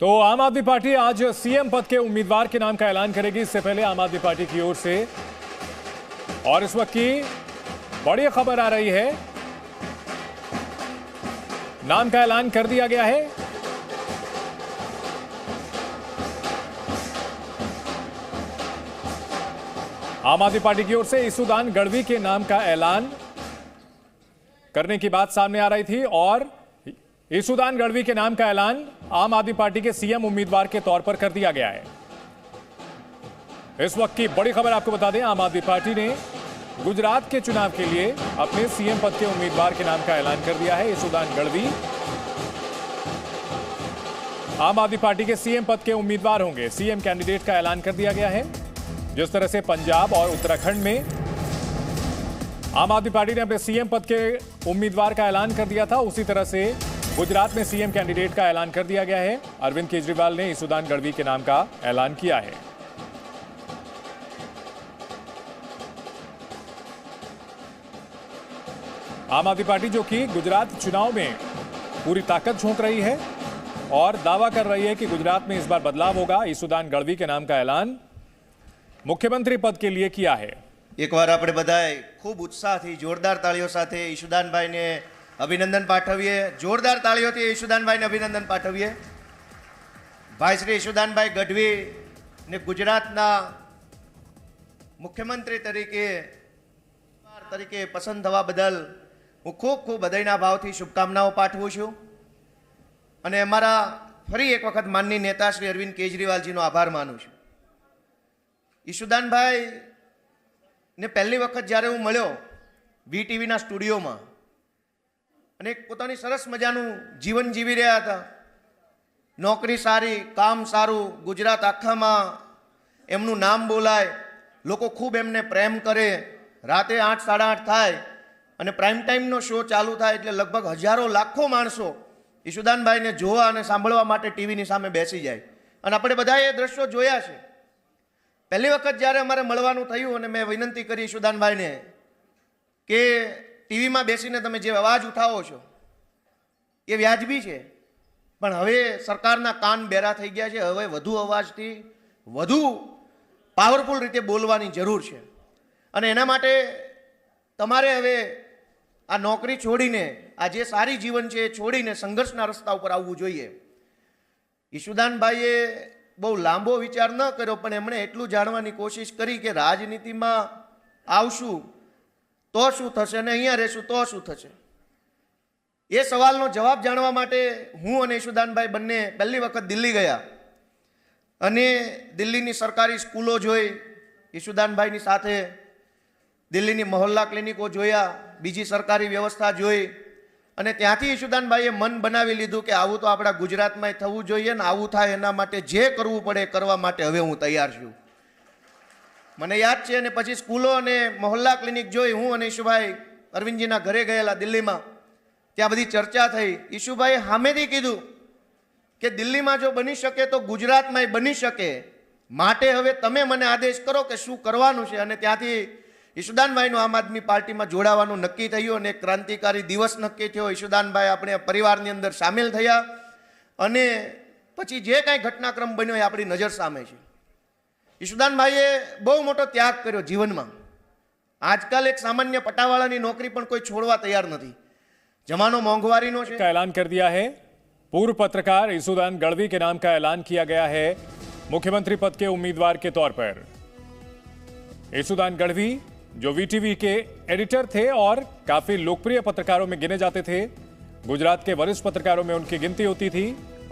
तो आम आदमी पार्टी आज सीएम पद के उम्मीदवार के नाम का ऐलान करेगी। इससे पहले आम आदमी पार्टी की ओर से और इस वक्त की बड़ी खबर आ रही है, नाम का ऐलान कर दिया गया है। आम आदमी पार्टी की ओर से ईसुदान गढ़वी के नाम का ऐलान करने की बात सामने आ रही थी और ईसुदान गढ़वी के नाम का ऐलान आम आदमी पार्टी के सीएम उम्मीदवार के तौर पर कर दिया गया है। इस वक्त की बड़ी खबर आपको बता दें, आम आदमी पार्टी ने गुजरात के चुनाव के लिए अपने सीएम पद के उम्मीदवार के नाम का ऐलान कर दिया है। ईसुदान गढ़वी आम आदमी पार्टी के सीएम पद के उम्मीदवार होंगे। सीएम कैंडिडेट का ऐलान कर दिया गया है। जिस तरह से पंजाब और उत्तराखंड में आम आदमी पार्टी ने अपने सीएम पद के उम्मीदवार का ऐलान कर दिया था, उसी तरह से गुजरात में सीएम कैंडिडेट का ऐलान कर दिया गया है। अरविंद केजरीवाल ने ईसुदान गढ़वी के नाम का ऐलान किया है। आम आदमी पार्टी जो कि गुजरात चुनाव में पूरी ताकत झोंक रही है और दावा कर रही है कि गुजरात में इस बार बदलाव होगा। ईसुदान गढ़वी के नाम का ऐलान मुख्यमंत्री पद के लिए किया है। एक बार આપણે બધાએ ખૂબ ઉત્સાહથી જોરદાર તાળીઓ સાથે ઈશુદાનભાઈને અભિનંદન પાઠવીએ। જોરદાર તાળીઓથી ઈશુદાનભાઈને અભિનંદન પાઠવીએ। ભાઈ શ્રી ઈશુદાનભાઈ ગઢવી ને ગુજરાતના મુખ્યમંત્રી તરીકે પસંદ થવા બદલ હું ખૂબ ખૂબ હૃદયના ભાવથી શુભકામનાઓ પાઠવું છું અને અમારા ફરી એક વખત માનનીય નેતા શ્રી અરવિંદ કેજરીવાલજીનો આભાર માનું છું। ઈશુદાનભાઈ ને પહેલી વખત જ્યારે હું મળ્યો વીટીવીના સ્ટુડિયોમાં અને પોતાની સરસ મજાનું જીવન જીવી રહ્યા હતા, નોકરી સારી, કામ સારું, ગુજરાત આખામાં એમનું નામ બોલાય, લોકો ખૂબ એમને પ્રેમ કરે, રાતે 8 સાડા 8 થાય અને પ્રાઇમ ટાઈમનો શો ચાલુ થાય એટલે લગભગ હજારો લાખો માણસો ઈશુદાનભાઈને જોવા અને સાંભળવા માટે ટીવીની સામે બેસી જાય અને આપણે બધાએ એ દ્રશ્યો જોયા છે। પહેલી વખત જ્યારે અમારે મળવાનું થયું અને મેં વિનંતી કરી ઈશુદાનભાઈને કે ટીવીમાં બેસીને તમે જે અવાજ ઉઠાવો છો એ વ્યાજબી છે, પણ હવે સરકારના કાન બેરા થઈ ગયા છે, હવે વધુ અવાજથી વધુ પાવરફુલ રીતે બોલવાની જરૂર છે અને એના માટે તમારે હવે આ નોકરી છોડીને આ જે સારી જીવન છે એ છોડીને સંઘર્ષના રસ્તા ઉપર આવવું જોઈએ। ઈશુદાનભાઈએ બહુ લાંબો વિચાર ન કર્યો, પણ એમણે એટલું જાણવાની કોશિશ કરી કે રાજનીતિમાં આવશું તો શું થશે અને અહીંયા રહેશું તો શું થશે। એ સવાલનો જવાબ જાણવા માટે હું અને ઈશુદાનભાઈ બંને પહેલી વખત દિલ્હી ગયા અને દિલ્હીની સરકારી સ્કૂલો જોઈ, ઈશુદાનભાઈની સાથે દિલ્હીની મહોલ્લા ક્લિનિકો જોયા, બીજી સરકારી વ્યવસ્થા જોઈ અને ત્યાંથી ઈશુદાનભાઈએ મન બનાવી લીધું કે આવું તો આપણા ગુજરાતમાં થવું જોઈએ ને આવું થાય એના માટે જે કરવું પડે કરવા માટે હવે હું તૈયાર છું। મને યાદ છે અને પછી સ્કૂલો અને મહોલ્લા ક્લિનિક જોઈ હું અને ઈશુભાઈ અરવિંદજીના ઘરે ગયેલા દિલ્હીમાં, ત્યાં બધી ચર્ચા થઈ। ઈશુભાઈએ સામેથી કીધું કે દિલ્હીમાં જો બની શકે તો ગુજરાતમાં બની શકે, માટે હવે તમે મને આદેશ કરો કે શું કરવાનું છે। અને ત્યાંથી ઈશુદાનભાઈનું આમ આદમી પાર્ટીમાં જોડાવાનું નક્કી થયું અને ક્રાંતિકારી દિવસ નક્કી થયો। ઈશુદાનભાઈ આપણે પરિવારની અંદર સામેલ થયા અને પછી જે કાંઈ ઘટનાક્રમ બન્યો એ આપણી નજર સામે છે। ઈશુદાનભાઈએ બહુ મોટો ત્યાગ કર્યો જીવનમાં। આજકાલ એક સામાન્ય પટાવાળાની નોકરી પણ કોઈ છોડવા તૈયાર નથી, જમાનો મોંઘવારીનો છે। का ऐलान कर दिया है। पूर्व पत्रकार ईसुदान गढ़वी के नाम का ऐलान किया गया है मुख्यमंत्री पद के उम्मीदवार के तौर पर। ईसुदान गढ़वी जो वीटीवी के एडिटर थे और काफी लोकप्रिय पत्रकारों में गिने जाते थे, गुजरात के वरिष्ठ पत्रकारों में उनकी गिनती होती थी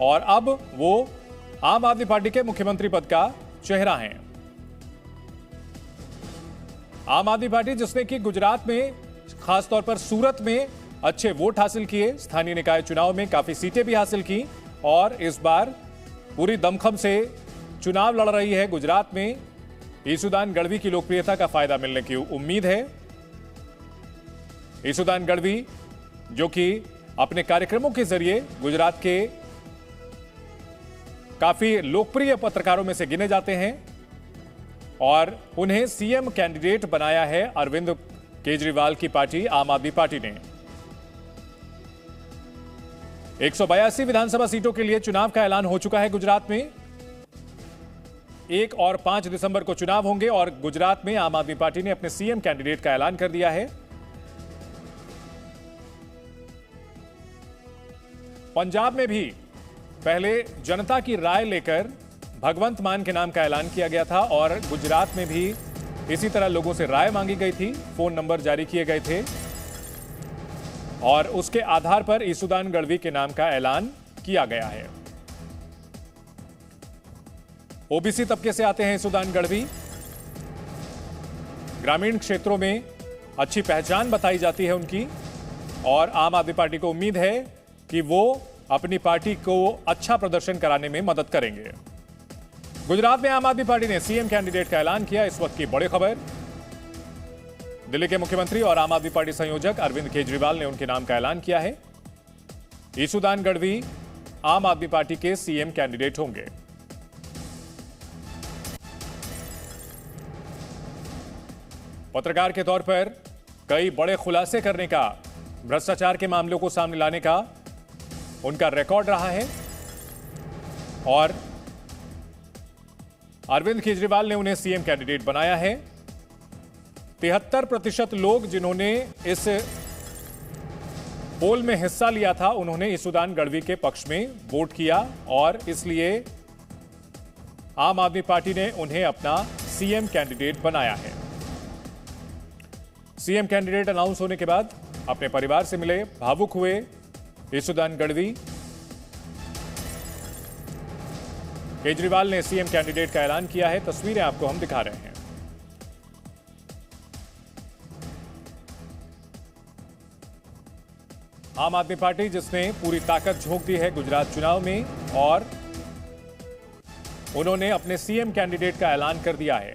और अब वो आम आदमी पार्टी के मुख्यमंत्री पद का चेहरा हैं। आम आदमी पार्टी जिसने कि गुजरात में खासतौर पर सूरत में अच्छे वोट हासिल किए, स्थानीय निकाय चुनाव में काफी सीटें भी हासिल की और इस बार पूरी दमखम से चुनाव लड़ रही है। गुजरात में ईसुदान गढ़वी की लोकप्रियता का फायदा मिलने की उम्मीद है। ईसुदान गढ़वी जो कि अपने कार्यक्रमों के जरिए गुजरात के काफी लोकप्रिय पत्रकारों में से गिने जाते हैं और उन्हें सीएम कैंडिडेट बनाया है अरविंद केजरीवाल की पार्टी आम आदमी पार्टी ने। 182 विधानसभा सीटों के लिए चुनाव का ऐलान हो चुका है गुजरात में। 1 और 5 दिसंबर को चुनाव होंगे और गुजरात में आम आदमी पार्टी ने अपने सीएम कैंडिडेट का ऐलान कर दिया है। पंजाब में भी पहले जनता की राय लेकर भगवंत मान के नाम का ऐलान किया गया था और गुजरात में भी इसी तरह लोगों से राय मांगी गई थी, फोन नंबर जारी किए गए थे और उसके आधार पर ईसुदान गढ़वी के नाम का ऐलान किया गया है। ओबीसी तबके से आते हैं ईसुदान गढ़वी। ग्रामीण क्षेत्रों में अच्छी पहचान बताई जाती है उनकी और आम आदमी पार्टी को उम्मीद है कि वो अपनी पार्टी को अच्छा प्रदर्शन कराने में मदद करेंगे। गुजरात में आम आदमी पार्टी ने सीएम कैंडिडेट का ऐलान किया। इस वक्त की बड़ी खबर, दिल्ली के मुख्यमंत्री और आम आदमी पार्टी संयोजक अरविंद केजरीवाल ने उनके नाम का ऐलान किया है। ईसुदान गढ़वी आम आदमी पार्टी के सीएम कैंडिडेट होंगे। पत्रकार के तौर पर कई बड़े खुलासे करने का, भ्रष्टाचार के मामलों को सामने लाने का उनका रिकॉर्ड रहा है और अरविंद केजरीवाल ने उन्हें सीएम कैंडिडेट बनाया है। 73% लोग जिन्होंने इस पोल में हिस्सा लिया था उन्होंने ईसुदान गढ़वी के पक्ष में वोट किया और इसलिए आम आदमी पार्टी ने उन्हें अपना सीएम कैंडिडेट बनाया है। सीएम कैंडिडेट अनाउंस होने के बाद अपने परिवार से मिले, भावुक हुए ईसुदान गढ़वी। केजरीवाल ने सीएम कैंडिडेट का ऐलान किया है, तस्वीरें आपको हम दिखा रहे हैं। आम आदमी पार्टी जिसने पूरी ताकत झोंक दी है गुजरात चुनाव में और उन्होंने अपने सीएम कैंडिडेट का ऐलान कर दिया है।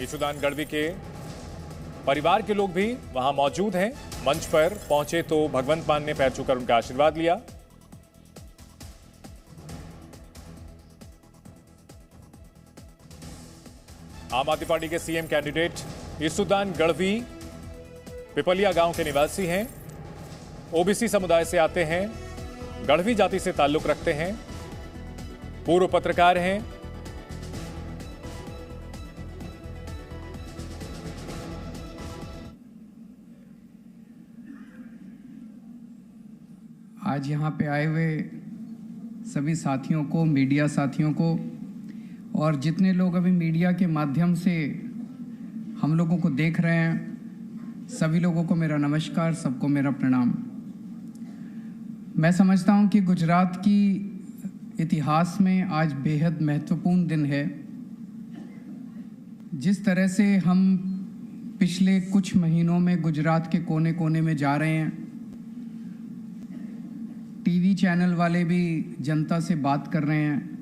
ईसुदान गढ़वी के परिवार के लोग भी वहां मौजूद हैं। मंच पर पहुंचे तो भगवंत मान ने पैर छूकर उनका आशीर्वाद लिया। आम आदमी पार्टी के सीएम कैंडिडेट ईसुदान गढ़वी पिपलिया गांव के निवासी हैं, ओबीसी समुदाय से आते हैं, गढ़वी जाति से ताल्लुक रखते हैं, पूर्व पत्रकार हैं। आज यहाँ पे आए हुए सभी साथियों को, मीडिया साथियों को और जितने लोग अभी मीडिया के माध्यम से हम लोगों को देख रहे हैं, सभी लोगों को मेरा नमस्कार, सबको मेरा प्रणाम। मैं समझता हूँ कि गुजरात की इतिहास में आज बेहद महत्वपूर्ण दिन है। जिस तरह से हम पिछले कुछ महीनों में गुजरात के कोने कोने में जा रहे हैं, टीवी चैनल वाले भी जनता से बात कर रहे हैं,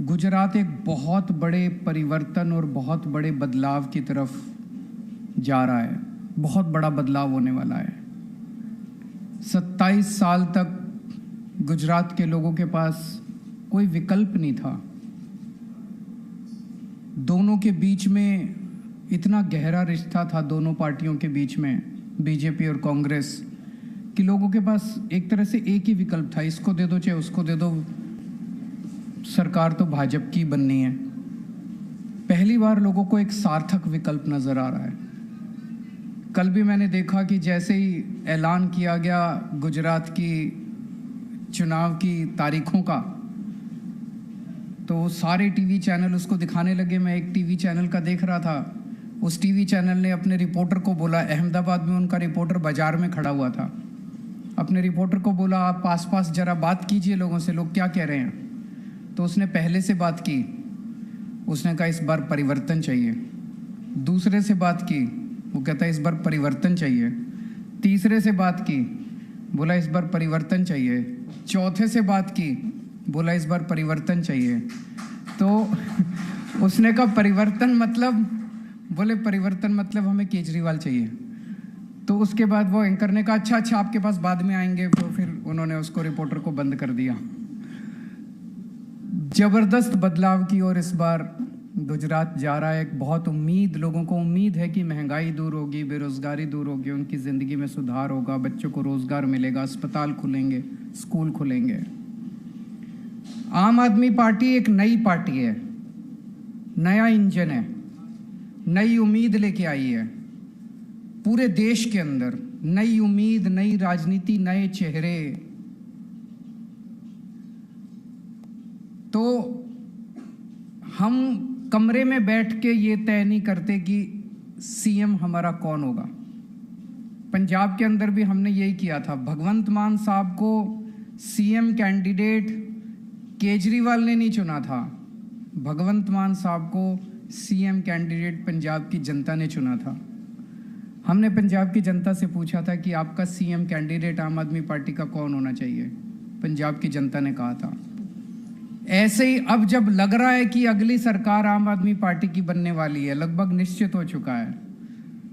गुजरात एक बहुत बड़े परिवर्तन और बहुत बड़े बदलाव की तरफ जा रहा है। बहुत बड़ा बदलाव होने वाला है। 27 साल तक गुजरात के लोगों के पास कोई विकल्प नहीं था। दोनों के बीच में इतना गहरा रिश्ता था, दोनों पार्टियों के बीच में, बीजेपी और कांग्रेस, कि लोगों के पास एक तरह से एक ही विकल्प था, इसको दे दो चाहे उसको दे दो, सरकार तो भाजपा की बननी है। पहली बार लोगों को एक सार्थक विकल्प नजर आ रहा है। कल भी मैंने देखा कि जैसे ही ऐलान किया गया गुजरात की चुनाव की तारीखों का, तो सारे टीवी चैनल उसको दिखाने लगे। मैं एक टीवी चैनल का देख रहा था, उस टीवी चैनल ने अपने रिपोर्टर को बोला, अहमदाबाद में उनका रिपोर्टर बाजार में खड़ा हुआ था, अपने रिपोर्टर को बोला आप आस-पास जरा बात कीजिए लोगों से, लोग क्या कह रहे हैं। तो उसने पहले से बात की, उसने कहा इस बार परिवर्तन चाहिए। दूसरे से बात की, वो कहता है इस बार परिवर्तन चाहिए। तीसरे से बात की, बोला इस बार परिवर्तन चाहिए। चौथे से बात की, बोला इस बार परिवर्तन चाहिए। तो उसने कहा परिवर्तन मतलब, बोले परिवर्तन मतलब हमें केजरीवाल चाहिए। तो उसके बाद वो एंकर ने कहा अच्छा आपके पास बाद में आएंगे, तो फिर उन्होंने उसको, रिपोर्टर को बंद कर दिया। जबरदस्त बदलाव की ओर इस बार गुजरात जा रहा है। एक बहुत उम्मीद, लोगों को उम्मीद है कि महंगाई दूर होगी, बेरोज़गारी दूर होगी, उनकी ज़िंदगी में सुधार होगा, बच्चों को रोज़गार मिलेगा, अस्पताल खुलेंगे, स्कूल खुलेंगे। आम आदमी पार्टी एक नई पार्टी है, नया इंजन है, नई उम्मीद लेके आई है पूरे देश के अंदर। नई उम्मीद, नई राजनीति, नए चेहरे। तो हम कमरे में बैठ के ये तय नहीं करते कि सीएम हमारा कौन होगा। पंजाब के अंदर भी हमने यही किया था। भगवंत मान साहब को सीएम कैंडिडेट केजरीवाल ने नहीं चुना था, भगवंत मान साहब को सीएम कैंडिडेट पंजाब की जनता ने चुना था। हमने पंजाब की जनता से पूछा था कि आपका सीएम कैंडिडेट आम आदमी पार्टी का कौन होना चाहिए। पंजाब की जनता ने कहा था। ऐसे ही अब जब लग रहा है कि अगली सरकार आम आदमी पार्टी की बनने वाली है, लगभग निश्चित हो चुका है।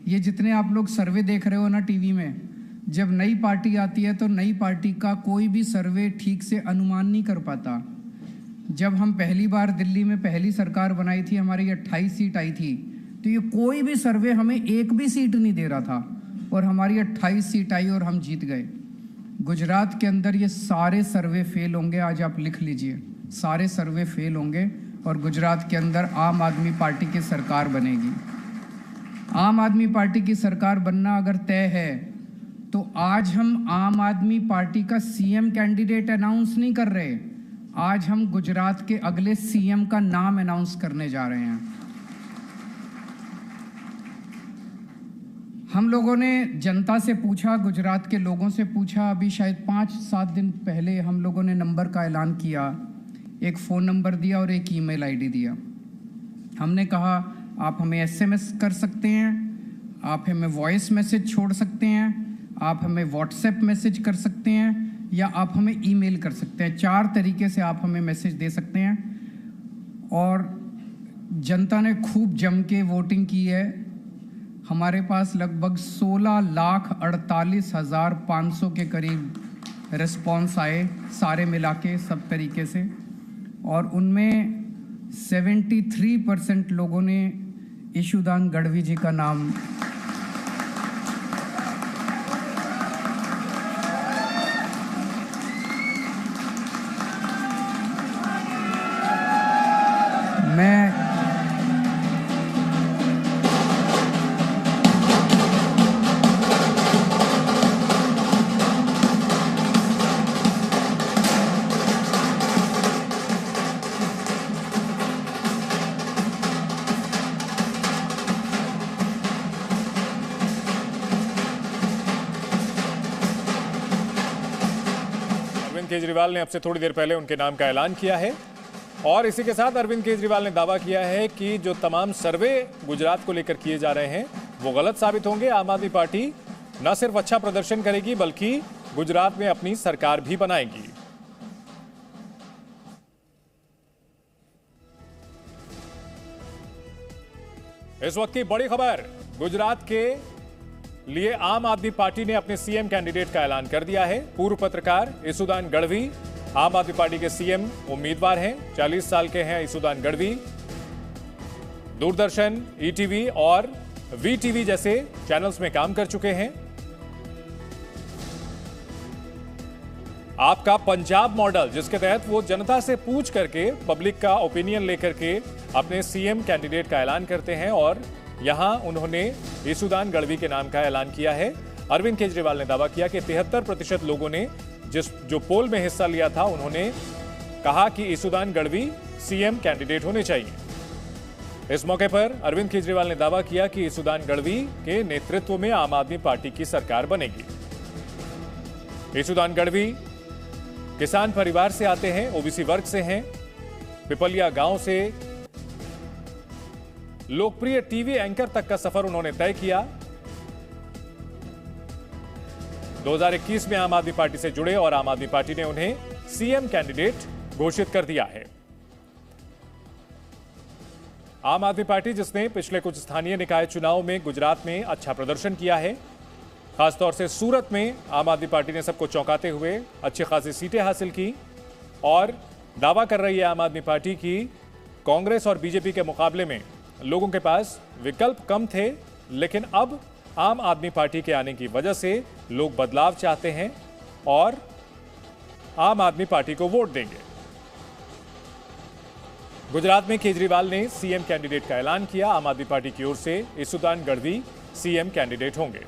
ये जितने आप लोग सर्वे देख रहे हो ना टीवी में, जब नई पार्टी आती है तो नई पार्टी का कोई भी सर्वे ठीक से अनुमान नहीं कर पाता। जब हम पहली बार दिल्ली में पहली सरकार बनाई थी, हमारी 28 सीट आई थी, तो ये कोई भी सर्वे हमें एक भी सीट नहीं दे रहा था और हमारी 28 सीट आई और हम जीत गए। गुजरात के अंदर ये सारे सर्वे फेल होंगे। आज आप लिख लीजिए, सारे सर्वे फेल होंगे और गुजरात के अंदर आम आदमी पार्टी की सरकार बनेगी। आम आदमी पार्टी की सरकार बनना अगर तय है तो आज हम आम आदमी पार्टी का सीएम कैंडिडेट अनाउंस नहीं कर रहे, आज हम गुजरात के अगले सीएम का नाम अनाउंस करने जा रहे हैं। हम लोगों ने जनता से पूछा, गुजरात के लोगों से पूछा। अभी शायद 5-7 दिन पहले हम लोगों ने नंबर का ऐलान किया, एक फ़ोन नंबर दिया और एक ईमेल आईडी दिया। हमने कहा आप हमें एसएमएस कर सकते हैं, आप हमें वॉइस मैसेज छोड़ सकते हैं, आप हमें व्हाट्सएप मैसेज कर सकते हैं या आप हमें ईमेल कर सकते हैं। 4 तरीके से आप हमें मैसेज दे सकते हैं। और जनता ने खूब जम के वोटिंग की है। हमारे पास लगभग 16,48,500 के करीब रिस्पॉन्स आए, सारे मिला के सब तरीके से। और उनमें 73% लोगों ने ईशुदान गढ़वी जी का नाम केजरीवाल ने अब से थोड़ी देर पहले उनके नाम का ऐलान किया है और इसी के साथ अरविंद केजरीवाल ने दावा किया है कि जो तमाम सर्वे गुजरात को लेकर किए जा रहे हैं वो गलत साबित होंगे। आम आदमी पार्टी न सिर्फ अच्छा प्रदर्शन करेगी बल्कि गुजरात में अपनी सरकार भी बनाएगी। इस वक्त की बड़ी खबर, गुजरात के लिए आम आदमी पार्टी ने अपने सीएम कैंडिडेट का ऐलान कर दिया है। पूर्व पत्रकार ईशुदान गढ़वी आम आदमी पार्टी के सीएम उम्मीदवार हैं। 40 साल के हैं ईशुदान गढ़वी। दूरदर्शन, ईटीवी और वीटीवी जैसे चैनल्स में काम कर चुके हैं। आपका पंजाब मॉडल, जिसके तहत वो जनता से पूछ करके, पब्लिक का ओपिनियन लेकर के अपने सीएम कैंडिडेट का ऐलान करते हैं और यहां उन्होंने ईशुदान गढ़वी के नाम का ऐलान किया है। अरविंद केजरीवाल ने दावा किया कि 73% लोगों ने जो पोल में हिस्सा लिया था उन्होंने कहा कि ईशुदान गढ़वी सीएम कैंडिडेट होने चाहिए। इस मौके पर अरविंद केजरीवाल ने दावा किया कि ईशुदान गढ़वी के नेतृत्व में आम आदमी पार्टी की सरकार बनेगी। ईशुदान गढ़वी किसान परिवार से आते हैं, ओबीसी वर्ग से हैं। पिपलिया गांव से लोकप्रिय टीवी एंकर तक का सफर उन्होंने तय किया। 2021 में आम आदमी पार्टी से जुड़े और आम आदमी पार्टी ने उन्हें सीएम कैंडिडेट घोषित कर दिया है। आम आदमी पार्टी जिसने पिछले कुछ स्थानीय निकाय चुनाव में गुजरात में अच्छा प्रदर्शन किया है, खासतौर से सूरत में आम आदमी पार्टी ने सबको चौंकाते हुए अच्छी खासी सीटें हासिल की और दावा कर रही है आम आदमी पार्टी की कांग्रेस और बीजेपी के मुकाबले में लोगों के पास विकल्प कम थे, लेकिन अब आम आदमी पार्टी के आने की वजह से लोग बदलाव चाहते हैं और आम आदमी पार्टी को वोट देंगे। गुजरात में केजरीवाल ने सीएम कैंडिडेट का ऐलान किया। आम आदमी पार्टी की ओर से इसुदान गढ़वी सीएम कैंडिडेट होंगे।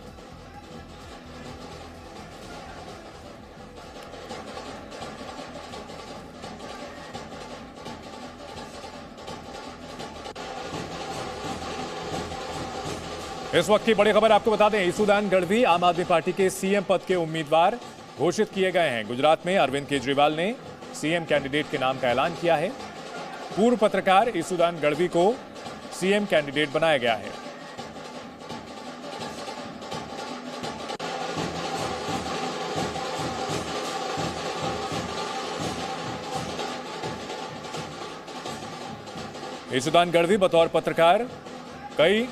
इस वक्त की बड़ी खबर आपको बता दें, इसुदान गढ़वी आम आदमी पार्टी के सीएम पद के उम्मीदवार घोषित किए गए हैं। गुजरात में अरविंद केजरीवाल ने सीएम कैंडिडेट के नाम का ऐलान किया है। पूर्व पत्रकार इसुदान गढ़वी को सीएम कैंडिडेट बनाया गया है। इसुदान गढ़वी बतौर पत्रकार कई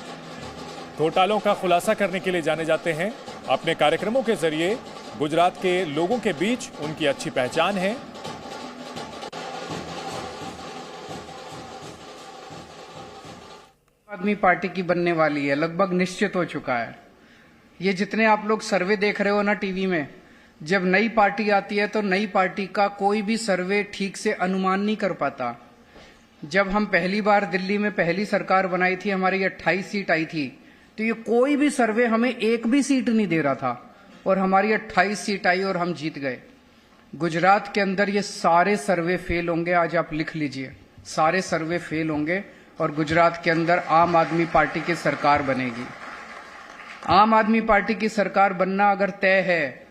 घोटालों का खुलासा करने के लिए जाने जाते हैं। अपने कार्यक्रमों के जरिए गुजरात के लोगों के बीच उनकी अच्छी पहचान है। आदमी पार्टी की बनने वाली है, लगभग निश्चित हो चुका है। ये जितने आप लोग सर्वे देख रहे हो ना टीवी में, जब नई पार्टी आती है तो नई पार्टी का कोई भी सर्वे ठीक से अनुमान नहीं कर पाता। जब हम पहली बार दिल्ली में पहली सरकार बनाई थी, हमारी 28 सीट आई थी, तो ये कोई भी सर्वे हमें एक भी सीट नहीं दे रहा था और हमारी 28 सीट आई और हम जीत गए। गुजरात के अंदर ये सारे सर्वे फेल होंगे, आज आप लिख लीजिए, सारे सर्वे फेल होंगे और गुजरात के अंदर आम आदमी पार्टी की सरकार बनेगी। आम आदमी पार्टी की सरकार बनना अगर तय है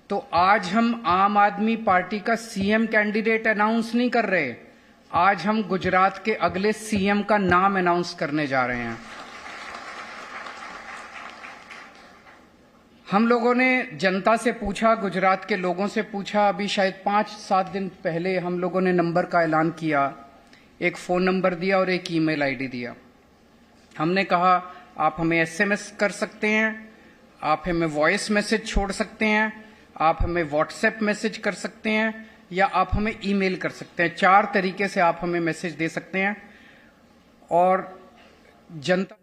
तो आज हम आम आदमी पार्टी का सीएम कैंडिडेट अनाउंस नहीं कर रहे, आज हम गुजरात के अगले सीएम का नाम अनाउंस करने जा रहे हैं। हम लोगों ने जनता से पूछा, गुजरात के लोगों से पूछा, अभी शायद 5-7 दिन पहले हम लोगों ने नंबर का ऐलान किया, एक फोन नंबर दिया और एक ईमेल आईडी दिया। हमने कहा आप हमें एसएमएस कर सकते हैं, आप हमें वॉइस मैसेज छोड़ सकते हैं, आप हमें व्हाट्सएप मैसेज कर सकते हैं या आप हमें ईमेल कर सकते हैं। 4 तरीके से आप हमें मैसेज दे सकते हैं और जनता